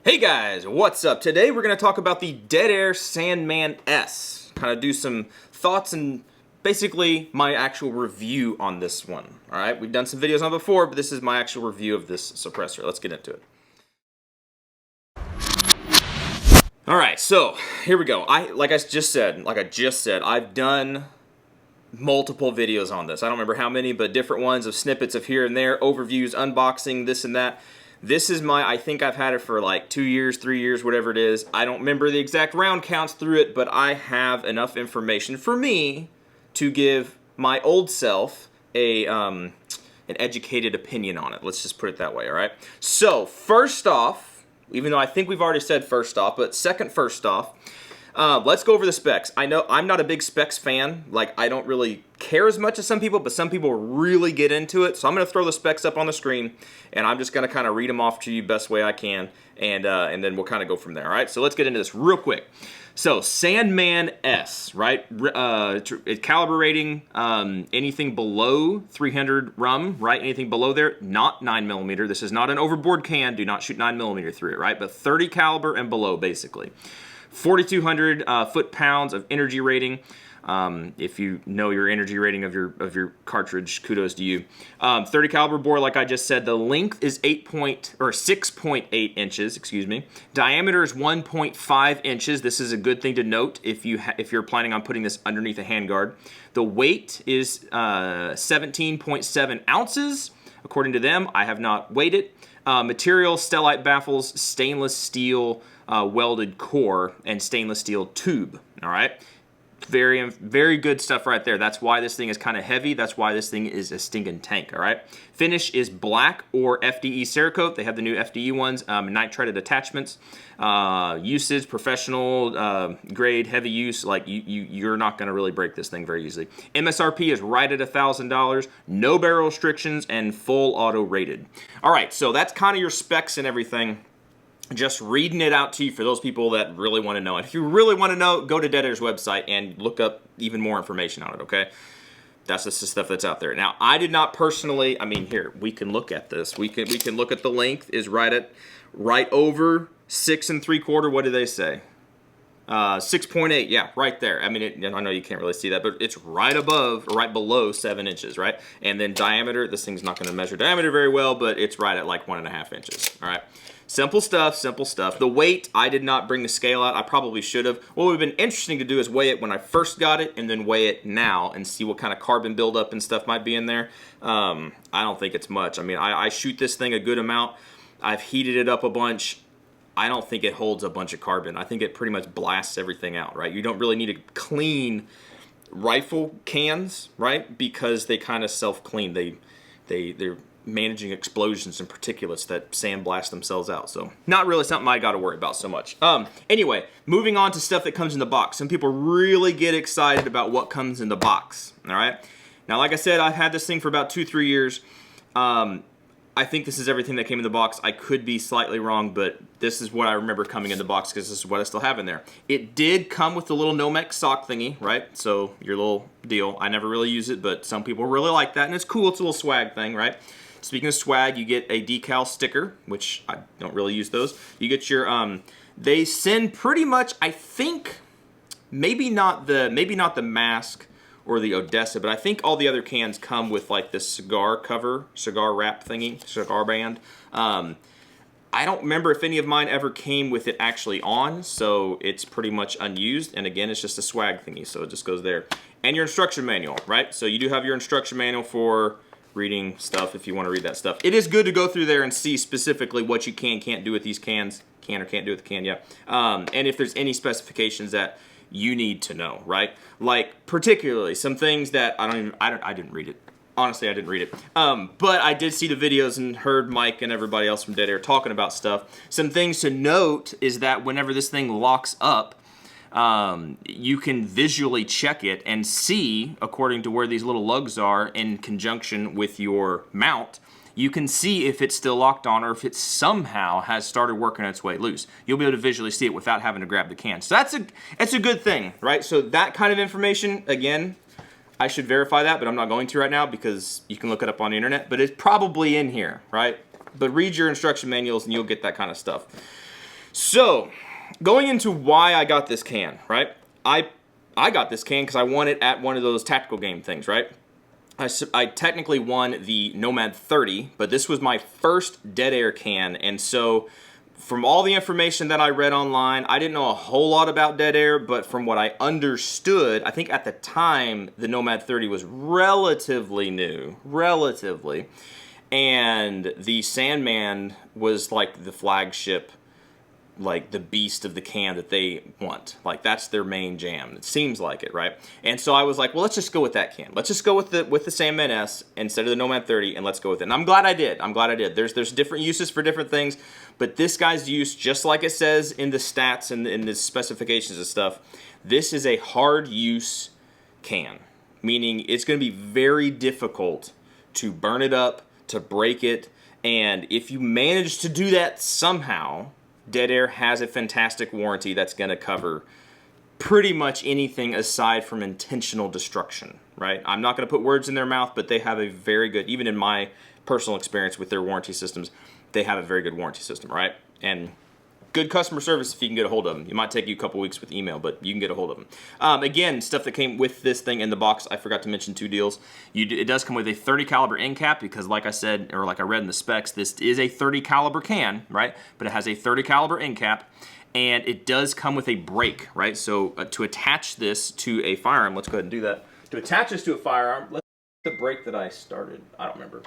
Hey guys, what's up? Today we're going to talk about the Dead Air Sandman-s. Kind of do some thoughts and basically my actual review on this one. Alright, we've done some videos on it before, but this is my actual review of this suppressor. Let's get into it. Alright, so here we go. Like I just said, I've done multiple videos on this. I don't remember how many, but different ones of snippets of here and there, overviews, unboxing, this and that. This is I think I've had it for like 2 years, 3 years, whatever it is. I don't remember the exact round counts through it, but I have enough information for me to give my old self an educated opinion on it. Let's just put it that way, all right? So, first off, even though I think we've already said first off, but first off, let's go over the specs. I know I'm not a big specs fan. Like, I don't really care as much as some people, but some people really get into it. So I'm going to throw the specs up on the screen, and I'm just going to kind of read them off to you best way I can, and then we'll kind of go from there, all right? So let's get into this real quick. So, Sandman-s, right? Caliber rating, anything below 300 rum, right? Anything below there, not 9mm. This is not an overboard can. Do not shoot 9mm through it, right? But 30 caliber and below, basically. 4,200 foot-pounds of energy rating. If you know your energy rating of your cartridge, kudos to you. 30 caliber bore, like I just said. The length is 6.8 inches. Excuse me. Diameter is 1.5 inches. This is a good thing to note if you're planning on putting this underneath a handguard. The weight is 17.7 ounces, according to them. I have not weighed it. Material: stellite baffles, stainless steel welded core, and stainless steel tube. All right. Very, very good stuff right there. That's why this thing is kind of heavy. That's why this thing is a stinking tank, all right? Finish is black or FDE Cerakote. They have the new FDE ones, nitrided attachments. Usage, professional, grade, heavy use. Like, you're not going to really break this thing very easily. MSRP is right at $1,000. No barrel restrictions and full auto rated. All right, so that's kind of your specs and everything. Just reading it out to you for those people that really want to know. And if you really want to know, go to Dead Air's website and look up even more information on it, okay? That's just the stuff that's out there. Now, I did not personally, I mean, here, we can look at this. We can look at the length is right over 6 3/4. What do they say? 6.8, yeah, right there. I mean, I know you can't really see that, but it's right above, or right below 7 inches, right? And then diameter, this thing's not going to measure diameter very well, but it's right at like 1.5 inches, all right? Simple stuff, simple stuff. The weight, I did not bring the scale out. I probably should have. What would have been interesting to do is weigh it when I first got it and then weigh it now and see what kind of carbon buildup and stuff might be in there. I don't think it's much. I mean, I shoot this thing a good amount. I've heated it up a bunch. I don't think it holds a bunch of carbon. I think it pretty much blasts everything out, right? You don't really need to clean rifle cans, right? Because they kind of self-clean. They're managing explosions and particulates that sandblast themselves out. So not really something I got to worry about so much. Anyway, moving on to stuff that comes in the box. Some people really get excited about what comes in the box. All right. Now, like I said, I've had this thing for about 2-3 years. I think this is everything that came in the box. I could be slightly wrong, but this is what I remember coming in the box because this is what I still have in there. It did come with the little Nomex sock thingy, right? So your little deal. I never really use it, but some people really like that, and it's cool. It's a little swag thing, right? Speaking of swag, you get a decal sticker, which I don't really use those. You get your, they send pretty much, I think, maybe not the mask or the Odessa, but I think all the other cans come with like this cigar cover, cigar wrap thingy, cigar band. I don't remember if any of mine ever came with it actually on, so it's pretty much unused. And again, it's just a swag thingy, so it just goes there. And your instruction manual, right? So you do have your instruction manual for reading stuff if you want to read that stuff. It is good to go through there and see specifically what you can't do with these cans. Can or can't do with the can, yeah. And if there's any specifications that you need to know, right? Like particularly some things that I didn't read it. Honestly, I didn't read it. But I did see the videos and heard Mike and everybody else from Dead Air talking about stuff. Some things to note is that whenever this thing locks up, you can visually check it and see, according to where these little lugs are in conjunction with your mount, you can see if it's still locked on or if it somehow has started working its way loose. You'll be able to visually see it without having to grab the can. So that's a good thing, right? So that kind of information, again, I should verify that, but I'm not going to right now because you can look it up on the internet, but it's probably in here, right? But read your instruction manuals and you'll get that kind of stuff. So, going into why I got this can, right? I got this can because I won it at one of those tactical game things, right? I technically won the Nomad 30, but this was my first Dead Air can, and so from all the information that I read online, I didn't know a whole lot about Dead Air, but from what I understood, I think at the time the Nomad 30 was relatively new, and the Sandman was like the flagship, like the beast of the can that they want. Like that's their main jam. It seems like it, right? And so I was like, well, let's just go with that can. Let's just go with the Sandman-s instead of the Nomad 30, and let's go with it. And I'm glad I did. There's different uses for different things, but this guy's use, just like it says in the stats and in the specifications and stuff, this is a hard use can, meaning it's going to be very difficult to burn it up, to break it, and if you manage to do that somehow, Dead Air has a fantastic warranty that's going to cover pretty much anything aside from intentional destruction, right? I'm not going to put words in their mouth, but they have a very good, even in my personal experience with their warranty systems, they have a very good warranty system, right? And good customer service if you can get a hold of them. It might take you a couple weeks with email, but you can get a hold of them. Again, stuff that came with this thing in the box, I forgot to mention two deals. It does come with a 30 caliber end cap because like I said, or like I read in the specs, this is a 30 caliber can, right? But it has a 30 caliber end cap, and it does come with a brake, right? So to attach this to a firearm, let's go ahead and do that. To attach this to a firearm, let's the brake that I started. I don't remember.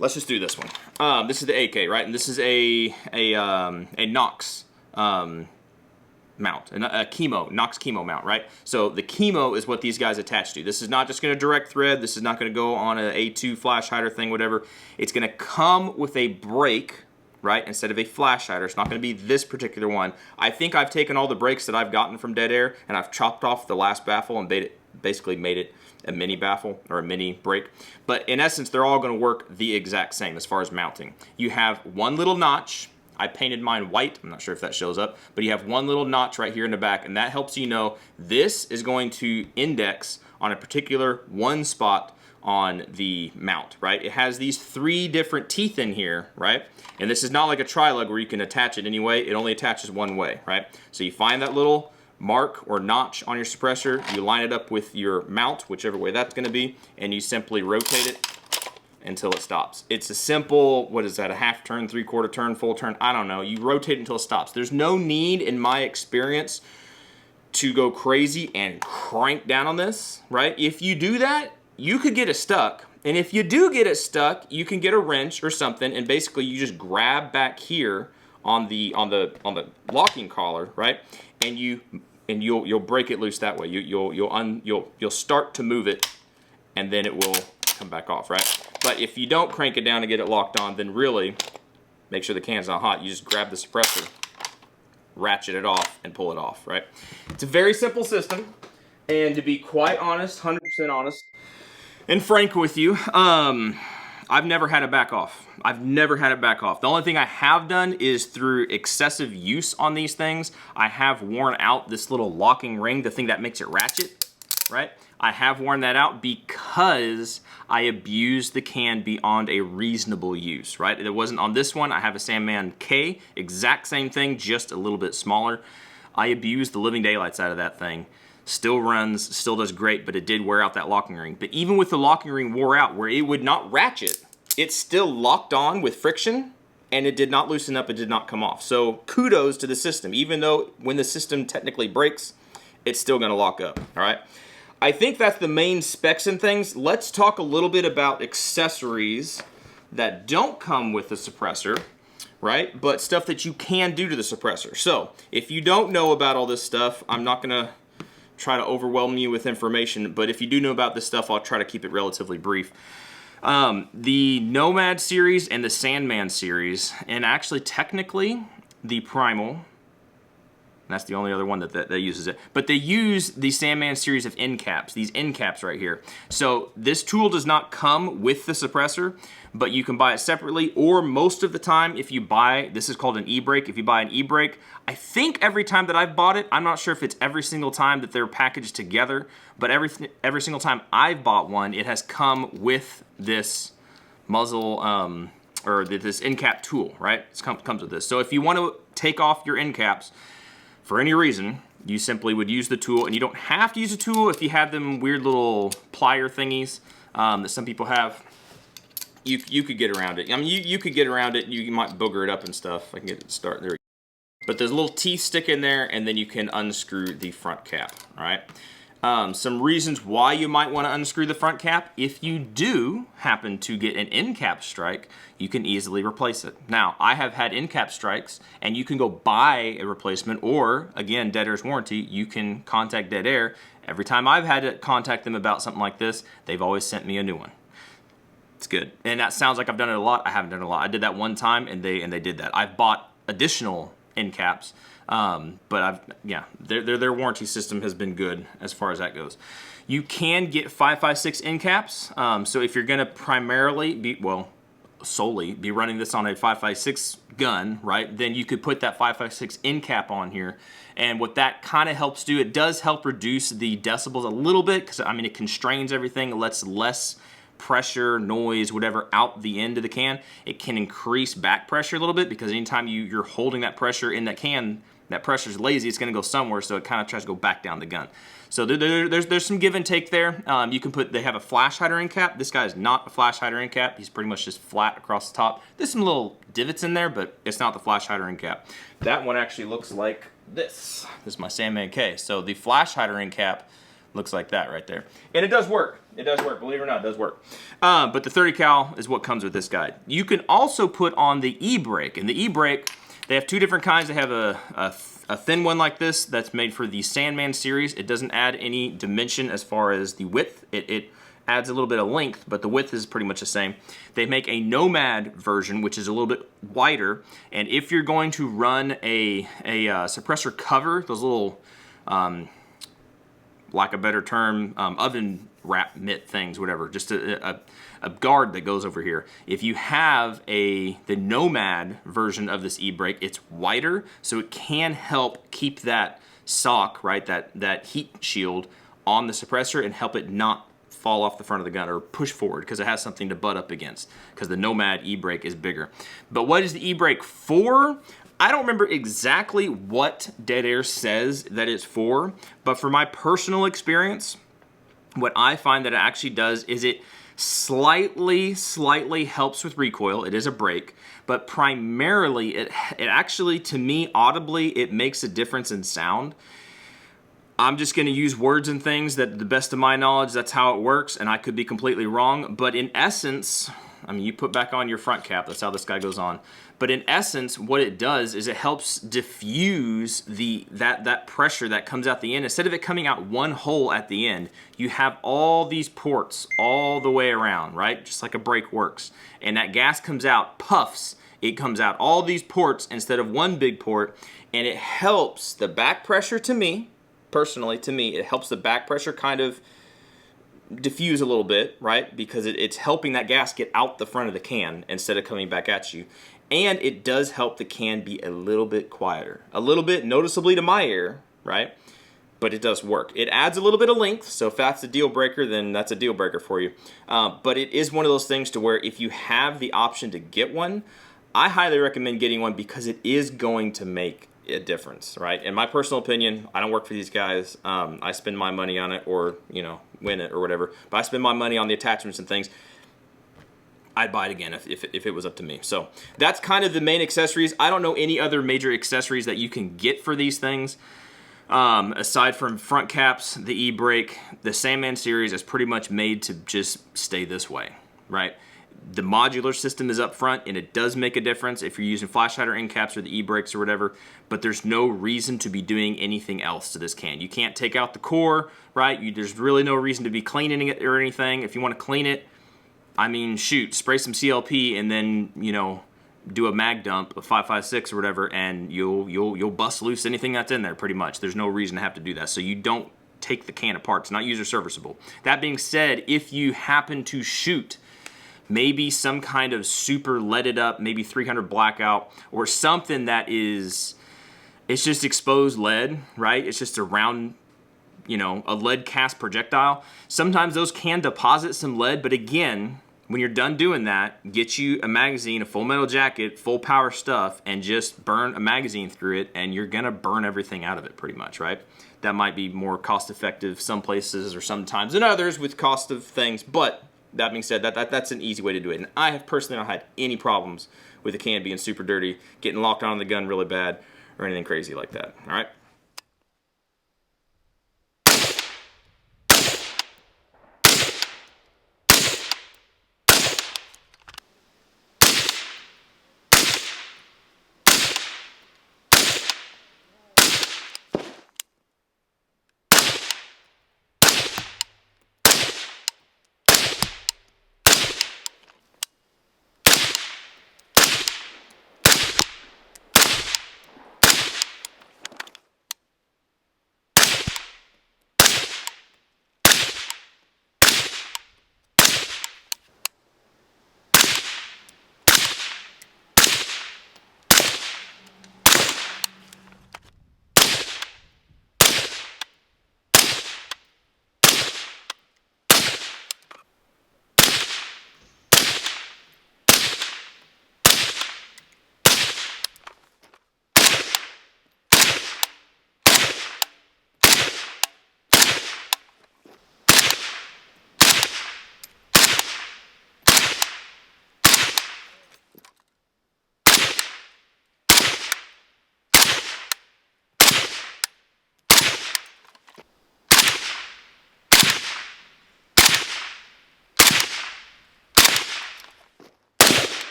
Let's just do this one. This is the AK, right? And this is a Nox mount, a Nox chemo mount, right? So the chemo is what these guys attach to. This is not just going to direct thread. This is not going to go on an A2 flash hider thing, whatever. It's going to come with a brake, right? Instead of a flash hider. It's not going to be this particular one. I think I've taken all the brakes that I've gotten from Dead Air and I've chopped off the last baffle and basically made it a mini baffle or a mini brake. But in essence, they're all going to work the exact same as far as mounting. You have one little notch. I painted mine white. I'm not sure if that shows up, but you have one little notch right here in the back, and that helps you know this is going to index on a particular one spot on the mount, right? It has these 3 different teeth in here, right? And this is not like a tri-lug where you can attach it any way. It only attaches one way, right? So you find that little mark or notch on your suppressor, you line it up with your mount, whichever way that's going to be, and you simply rotate it until it stops. It's a simple, what is that, a half turn, 3/4 turn, full turn, I don't know. You rotate until it stops. There's no need, in my experience, to go crazy and crank down on this, right? If you do that, you could get it stuck, and if you do get it stuck, you can get a wrench or something, and basically you just grab back here on the locking collar, right? And you'll break it loose that way. You'll start to move it, and then it will come back off, right? But if you don't crank it down to get it locked on, then really make sure the can's not hot. You just grab the suppressor, ratchet it off, and pull it off, right? It's a very simple system, and to be quite honest, 100% honest and frank with you, I've never had it back off. I've never had it back off. The only thing I have done is through excessive use on these things, I have worn out this little locking ring, the thing that makes it ratchet, right? I have worn that out because I abused the can beyond a reasonable use, right? It wasn't on this one. I have a Sandman K, exact same thing, just a little bit smaller. I abused the living daylights out of that thing. Still runs, still does great, but it did wear out that locking ring. But even with the locking ring wore out, where it would not ratchet, it still locked on with friction, and it did not loosen up, it did not come off. So kudos to the system. Even though when the system technically breaks, it's still gonna lock up, all right? I think that's the main specs and things. Let's talk a little bit about accessories that don't come with the suppressor, right? But stuff that you can do to the suppressor. So if you don't know about all this stuff, I'm not gonna try to overwhelm you with information, but if you do know about this stuff, I'll try to keep it relatively brief. The Nomad series and the Sandman series, and actually technically the Primal, that's the only other one that uses it, but they use the Sandman series of end caps, these end caps right here. So this tool does not come with the suppressor, but you can buy it separately, or most of the time if you buy, this is called an EBrake, if you buy an EBrake, I think every time that I've bought it, I'm not sure if it's every single time that they're packaged together, but every single time I've bought one, it has come with this muzzle or this end cap tool, right? It comes with this. So if you want to take off your end caps for any reason, you simply would use the tool, and you don't have to use a tool if you have them weird little plier thingies that some people have. You could get around it. I mean, you could get around it. You might booger it up and stuff. I can get it to start. There we go. But there's a little teeth stick in there, and then you can unscrew the front cap, all right? Some reasons why you might want to unscrew the front cap. If you do happen to get an end cap strike, you can easily replace it. Now, I have had end cap strikes, and you can go buy a replacement, or again, Dead Air's warranty, you can contact Dead Air. Every time I've had to contact them about something like this, they've always sent me a new one. It's good. And that sounds like I've done it a lot. I haven't done it a lot. I did that one time, and they did that. I've bought additional end caps. But their warranty system has been good as far as that goes. You can get 5.56 end caps. So if you're going to primarily solely be running this on a 5.56 gun, right, then you could put that 5.56 end cap on here. And what that kind of helps do, it does help reduce the decibels a little bit, because I mean, it constrains everything. It lets less pressure, noise, whatever out the end of the can. It can increase back pressure a little bit, because anytime you're holding that pressure in that can, that pressure's lazy, it's gonna go somewhere, so it kind of tries to go back down the gun. So there's some give and take there. You can they have a flash hider end cap. This guy is not a flash hider end cap. He's pretty much just flat across the top. There's some little divots in there, but it's not the flash hider end cap. That one actually looks like this. This is my Sandman K. So the flash hider end cap looks like that right there. And it does work. It does work. Believe it or not, it does work. But the 30 cal is what comes with this guy. You can also put on the EBrake. And the EBrake, they have two different kinds. They have a thin one like this that's made for the Sandman series. It doesn't add any dimension as far as the width. It adds a little bit of length, but the width is pretty much the same. They make a Nomad version, which is a little bit wider. And if you're going to run a suppressor cover, those little, like a better term, oven wrap mitt things, whatever, just a guard that goes over here. If you have the Nomad version of this EBrake, it's wider, so it can help keep that sock, right, that heat shield on the suppressor and help it not fall off the front of the gun or push forward, because it has something to butt up against, because the Nomad EBrake is bigger. But what is the EBrake for? I don't remember exactly what Dead Air says that it's for, but for my personal experience, what I find that it actually does is it slightly helps with recoil. It is a brake, but primarily it actually, to me, audibly, it makes a difference in sound. I'm just going to use words and things that, to the best of my knowledge, that's how it works, and I could be completely wrong, but in essence, I mean, you put back on your front cap, that's how this guy goes on. But in essence, what it does is it helps diffuse that pressure that comes out the end. Instead of it coming out one hole at the end, you have all these ports all the way around, right? Just like a brake works. And that gas comes out, puffs, it comes out all these ports instead of one big port, and it helps the back pressure, to me, personally, to me, it helps the back pressure kind of diffuse a little bit, right? Because it's helping that gas get out the front of the can instead of coming back at you. And it does help the can be a little bit quieter. A little bit noticeably to my ear, right? But it does work. It adds a little bit of length, so if that's a deal breaker, then that's a deal breaker for you. But it is one of those things to where if you have the option to get one, I highly recommend getting one, because it is going to make a difference, right? In my personal opinion, I don't work for these guys. I spend my money on it, or, you know, win it or whatever. But I spend my money on the attachments and things. I'd buy it again if it was up to me. So that's kind of the main accessories. I don't know any other major accessories that you can get for these things. Aside from front caps, the EBrake, the Sandman series is pretty much made to just stay this way, right? The modular system is up front, and it does make a difference if you're using flash hider end caps or the EBrakes or whatever, but there's no reason to be doing anything else to this can. You can't take out the core, right? There's really no reason to be cleaning it or anything. If you want to clean it, I mean, shoot, spray some CLP and then, you know, do a mag dump of 5.56 or whatever, and you'll bust loose anything that's in there pretty much. There's no reason to have to do that. So you don't take the can apart. It's not user serviceable. That being said, if you happen to shoot maybe some kind of super leaded up, maybe 300 blackout, or something that is, it's just exposed lead, right? It's just a round, you know, a lead cast projectile. Sometimes those can deposit some lead, but again, When you're done doing that, get you a magazine, a full metal jacket, full power stuff, and just burn a magazine through it, and you're gonna burn everything out of it pretty much, right? That might be more cost effective some places or sometimes than others with cost of things, but that being said, that's an easy way to do it. And I have personally not had any problems with the can being super dirty, getting locked on the gun really bad, or anything crazy like that, all right?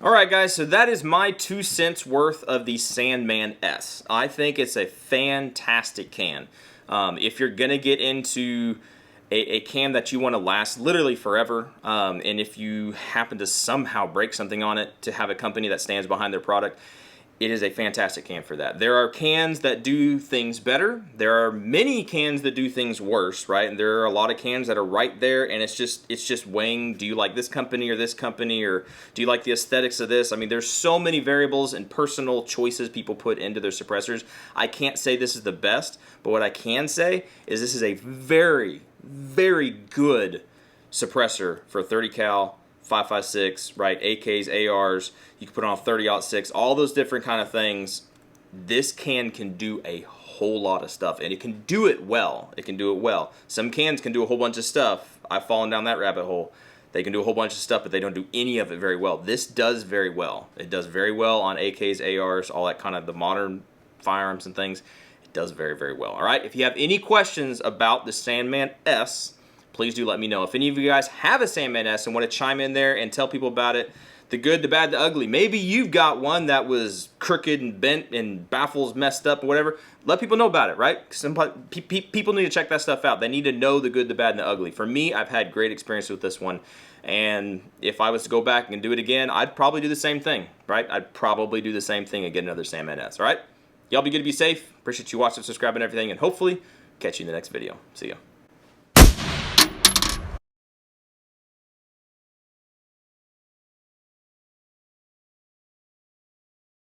Alright guys, so that is my 2 cents worth of the Sandman-s. I think it's a fantastic can. If you're going to get into a can that you want to last literally forever, and if you happen to somehow break something on it, to have a company that stands behind their product, it is a fantastic can for that. There are cans that do things better. There are many cans that do things worse, right? And there are a lot of cans that are right there, and it's just weighing, do you like this company, or do you like the aesthetics of this? I mean, there's so many variables and personal choices people put into their suppressors. I can't say this is the best, but what I can say is this is a very, very good suppressor for 30 cal, 5.56, right? AKs, ARs. You can put on 30-06, all those different kind of things. This can do a whole lot of stuff, and it can do it well. It can do it well. Some cans can do a whole bunch of stuff. I've fallen down that rabbit hole. They can do a whole bunch of stuff, but they don't do any of it very well. This does very well. It does very well on AKs, ARs, all that kind of the modern firearms and things. It does very, very well. All right, if you have any questions about the Sandman-s, please do let me know. If any of you guys have a Sandman-s and want to chime in there and tell people about it, the good, the bad, the ugly. Maybe you've got one that was crooked and bent and baffles messed up or whatever. Let people know about it, right? People need to check that stuff out. They need to know the good, the bad, and the ugly. For me, I've had great experience with this one. And if I was to go back and do it again, I'd probably do the same thing, right? I'd probably do the same thing and get another Sandman-s, all right? Y'all be good to be safe. Appreciate you watching, subscribing, and everything. And hopefully, catch you in the next video. See ya.